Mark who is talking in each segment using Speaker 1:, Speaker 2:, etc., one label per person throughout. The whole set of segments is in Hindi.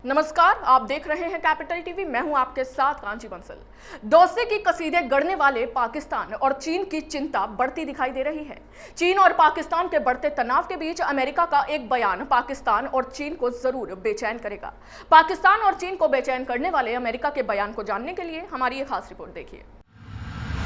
Speaker 1: नमस्कार, आप देख रहे हैं कैपिटल टीवी। मैं हूं आपके साथ कांची बंसल। दोस्ती की कसीदे गढ़ने वाले पाकिस्तान और चीन की चिंता बढ़ती दिखाई दे रही है। चीन और पाकिस्तान के बढ़ते तनाव के बीच अमेरिका का एक बयान पाकिस्तान और चीन को जरूर बेचैन करेगा। पाकिस्तान और चीन को बेचैन करने वाले अमेरिका के बयान को जानने के लिए हमारी ये खास रिपोर्ट देखिए।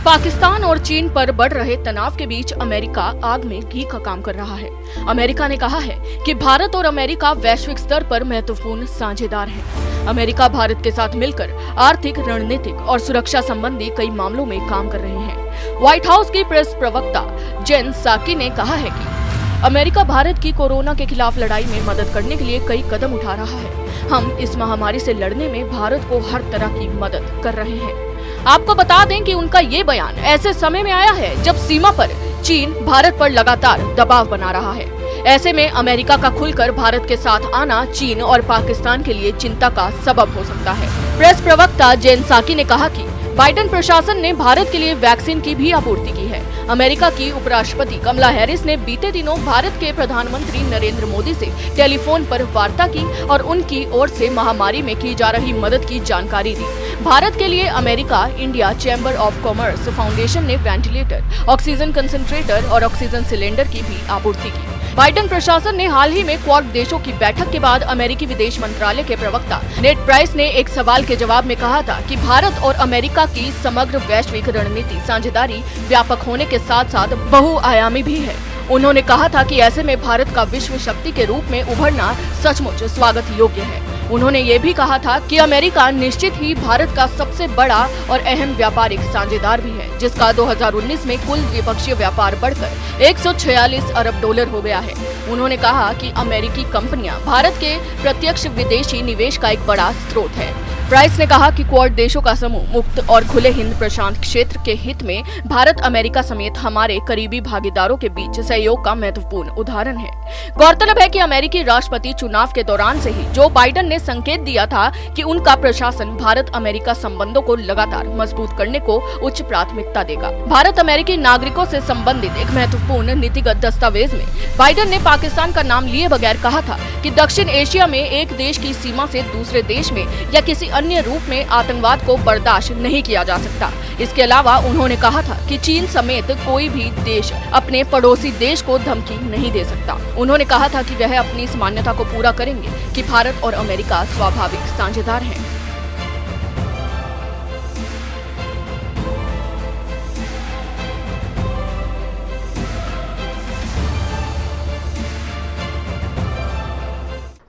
Speaker 1: पाकिस्तान और चीन पर बढ़ रहे तनाव के बीच अमेरिका आग में घी का काम कर रहा है। अमेरिका ने कहा है कि भारत और अमेरिका वैश्विक स्तर पर महत्वपूर्ण साझेदार हैं। अमेरिका भारत के साथ मिलकर आर्थिक, रणनीतिक और सुरक्षा संबंधी कई मामलों में काम कर रहे हैं। व्हाइट हाउस की प्रेस प्रवक्ता जेन साकी ने कहा है कि अमेरिका भारत की कोरोना के खिलाफ लड़ाई में मदद करने के लिए कई कदम उठा रहा है। हम इस महामारी से लड़ने में भारत को हर तरह की मदद कर रहे हैं। आपको बता दें कि उनका ये बयान ऐसे समय में आया है जब सीमा पर चीन भारत पर लगातार दबाव बना रहा है। ऐसे में अमेरिका का खुलकर भारत के साथ आना चीन और पाकिस्तान के लिए चिंता का सबब हो सकता है। प्रेस प्रवक्ता जेन साकी ने कहा कि बाइडेन प्रशासन ने भारत के लिए वैक्सीन की भी आपूर्ति की है। अमेरिका की उपराष्ट्रपति कमला हैरिस ने बीते दिनों भारत के प्रधानमंत्री नरेंद्र मोदी से टेलीफोन पर वार्ता की और उनकी ओर से महामारी में की जा रही मदद की जानकारी दी। भारत के लिए America India chamber of commerce foundation ने वेंटिलेटर, ऑक्सीजन कंसंट्रेटर और ऑक्सीजन सिलेंडर की भी आपूर्ति की। बाइडेन प्रशासन ने हाल ही में क्वाड देशों की बैठक के बाद अमेरिकी विदेश मंत्रालय के प्रवक्ता नेड प्राइस ने एक सवाल के जवाब में कहा था कि भारत और अमेरिका की समग्र वैश्विक रणनीति साझेदारी व्यापक होने के साथ साथ बहुआयामी भी है। उन्होंने कहा था कि ऐसे में भारत का विश्व शक्ति के रूप में उभरना सचमुच स्वागत योग्य है। उन्होंने ये भी कहा था कि अमेरिका निश्चित ही भारत का सबसे बड़ा और अहम व्यापारिक साझेदार भी है, जिसका 2019 में कुल द्विपक्षीय व्यापार बढ़कर 146 अरब डॉलर हो गया है। उन्होंने कहा कि अमेरिकी कंपनियां भारत के प्रत्यक्ष विदेशी निवेश का एक बड़ा स्रोत है। प्राइस ने कहा कि क्वाड देशों का समूह मुक्त और खुले हिंद प्रशांत क्षेत्र के हित में भारत अमेरिका समेत हमारे करीबी भागीदारों के बीच सहयोग का महत्वपूर्ण उदाहरण है। गौरतलब है कि अमेरिकी राष्ट्रपति चुनाव के दौरान से ही जो बाइडेन ने संकेत दिया था कि उनका प्रशासन भारत अमेरिका संबंधों को लगातार मजबूत करने को उच्च प्राथमिकता देगा। भारत अमेरिकी नागरिकों से संबंधित एक महत्वपूर्ण नीतिगत दस्तावेज में बाइडेन ने पाकिस्तान का नाम लिए बगैर कहा था कि दक्षिण एशिया में एक देश की सीमा से दूसरे देश में या किसी अन्य रूप में आतंकवाद को बर्दाश्त नहीं किया जा सकता। इसके अलावा उन्होंने कहा था कि चीन समेत कोई भी देश अपने पड़ोसी देश को धमकी नहीं दे सकता। उन्होंने कहा था कि वह अपनी इस मान्यता को पूरा करेंगे कि भारत और अमेरिका स्वाभाविक साझेदार हैं।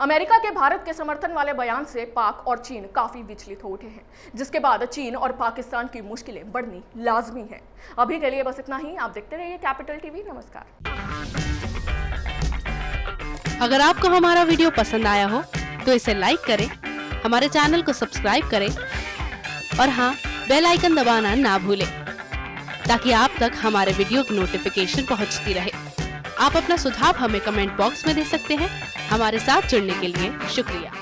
Speaker 1: अमेरिका के भारत के समर्थन वाले बयान से पाक और चीन काफी विचलित हो उठे हैं, जिसके बाद चीन और पाकिस्तान की मुश्किलें बढ़नी लाजमी है। अभी के लिए बस इतना ही। आप देखते रहिए कैपिटल टीवी। नमस्कार।
Speaker 2: अगर आपको हमारा वीडियो पसंद आया हो तो इसे लाइक करें, हमारे चैनल को सब्सक्राइब करें और हाँ, बेल आइकन दबाना ना भूलें ताकि आप तक हमारे वीडियो की नोटिफिकेशन पहुंचती रहे। आप अपना सुझाव हमें कमेंट बॉक्स में दे सकते हैं। हमारे साथ जुड़ने के लिए शुक्रिया।